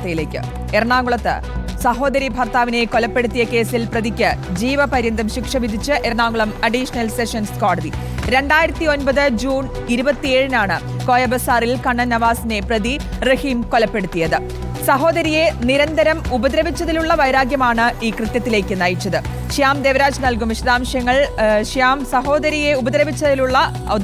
യിലേക്ക് എറണാകുളത്ത് സഹോദരി ഭർത്താവിനെ കൊലപ്പെടുത്തിയ കേസിൽ പ്രതിക്ക് ജീവപര്യന്തം ശിക്ഷ വിധിച്ച് എറണാകുളം അഡീഷണൽ സെഷൻസ് കോടതി. 2009 ജൂൺ 27-നാണ് കോയബസാറിൽ കണ്ണൻ നവാസിനെ പ്രതി റഹീം കൊലപ്പെടുത്തിയത്. സഹോദരിയെ നിരന്തരം ഉപദ്രവിച്ചതിലുള്ള വൈരാഗ്യമാണ് ഈ കൃത്യത്തിലേക്ക് നയിച്ചത്. ശ്യാം ദേവരാജ് നൽകും വിശദാംശങ്ങൾ. ശ്യാം, സഹോദരിയെ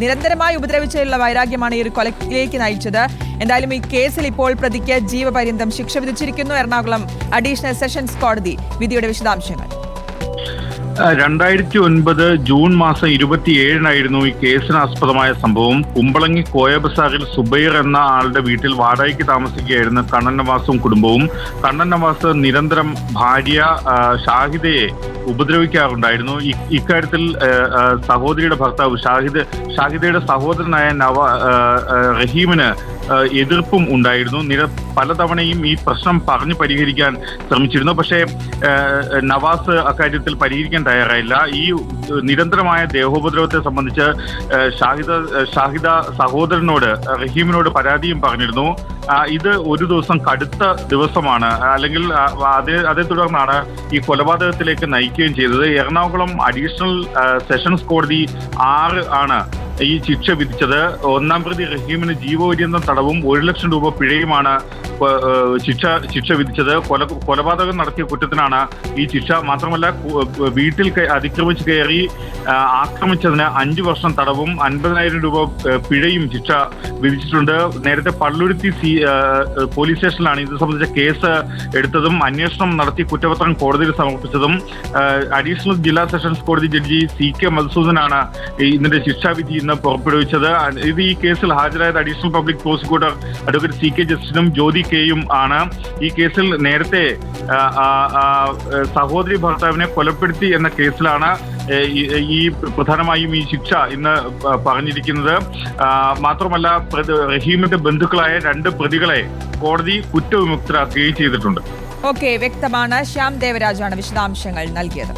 നിരന്തരമായി ഉപദ്രവിച്ചതിലുള്ള വൈരാഗ്യമാണ് ഈ ഒരു കൊലയിലേക്ക് നയിച്ചത്. എന്തായാലും ഈ കേസിൽ ഇപ്പോൾ പ്രതിക്ക് ജീവപര്യന്തം ശിക്ഷ വിധിച്ചിരിക്കുന്നു എറണാകുളം അഡീഷണൽ സെഷൻസ് കോടതി. വിധിയുടെ വിശദാംശങ്ങൾ. 2009 ജൂൺ മാസം 27-നായിരുന്നു ഈ കേസിനാസ്പദമായ സംഭവം. കുമ്പളങ്ങി കോയബസാറിൽ സുബൈർ എന്ന ആളുടെ വീട്ടിൽ വാടകയ്ക്ക് താമസിക്കുകയായിരുന്നു കണ്ണൻ നവാസും കുടുംബവും. കണ്ണൻ നവാസ് നിരന്തരം ഭാര്യ ഷാഹിദയെ ഉപദ്രവിക്കാറുണ്ടായിരുന്നു. ഇക്കാര്യത്തിൽ സഹോദരിയുടെ ഭർത്താവ് ഷാഹിദയുടെ സഹോദരനായ റഹീമിന് എതിർപ്പും ഉണ്ടായിരുന്നു. പലതവണയും ഈ പ്രശ്നം പറഞ്ഞു പരിഹരിക്കാൻ ശ്രമിച്ചിരുന്നു. പക്ഷേ നവാസ് അക്കാര്യത്തിൽ പരിഹരിക്കാൻ തയ്യാറായില്ല. ഈ നിരന്തരമായ ദേഹോപദ്രവത്തെ സംബന്ധിച്ച് ഷാഹിദ സഹോദരനോട് റഹീമിനോട് പരാതിയും പറഞ്ഞിരുന്നു. ഇത് ഒരു ദിവസം കടുത്ത ദിവസമാണ്, അല്ലെങ്കിൽ അതേ തുടർന്നാണ് ഈ കൊലപാതകത്തിലേക്ക് നയിക്കുകയും ചെയ്തത്. എറണാകുളം അഡീഷണൽ സെഷൻസ് കോടതി 6 ആണ് ഈ ശിക്ഷ വിധിച്ചത്. ഒന്നാം പ്രതി റഹീമിന് ജീവപര്യന്തം തടവും 1 ലക്ഷം രൂപ പിഴയുമാണ് ശിക്ഷ വിധിച്ചത്. കൊലപാതകം നടത്തിയ കുറ്റത്തിനാണ് ഈ ശിക്ഷ. മാത്രമല്ല, വീട്ടിൽ അതിക്രമിച്ച് കയറി ആക്രമിച്ചതിന് 5 വർഷം തടവും 50,000 രൂപ പിഴയും ശിക്ഷ വിധിച്ചിട്ടുണ്ട്. നേരത്തെ പള്ളുരുത്തി പോലീസ് സ്റ്റേഷനിലാണ് ഇത് സംബന്ധിച്ച കേസ് എടുത്തതും അന്വേഷണം നടത്തി കുറ്റപത്രം കോടതിയിൽ സമർപ്പിച്ചതും. അഡീഷണൽ ജില്ലാ സെഷൻസ് കോടതി ജഡ്ജി CK മധുസൂദനാണ് ഇതിന്റെ ശിക്ഷാവിധി ഇന്ന് പുറപ്പെടുവിച്ചത്. ഇത് ഈ കേസിൽ ഹാജരായത് additional public prosecutor advocate CK ജസ്റ്റിനും ജ്യോതി കെയും ആണ്. ഈ കേസിൽ നേരത്തെ സഹോദരി ഭർത്താവിനെ കൊലപ്പെടുത്തി എന്ന കേസിലാണ് ഈ പ്രധാനമായും ഈ ശിക്ഷ ഇന്ന് പറഞ്ഞിരിക്കുന്നത്. മാത്രമല്ല, റഹീമിന്റെ ബന്ധുക്കളായ 2 പ്രതികളെ കോടതി കുറ്റവിമുക്തരാക്കുകയും ചെയ്തിട്ടുണ്ട്. ഓക്കെ, വ്യക്തമാണ്. ശ്യാം ദേവരാജാണ് വിശദാംശങ്ങൾ നൽകിയത്.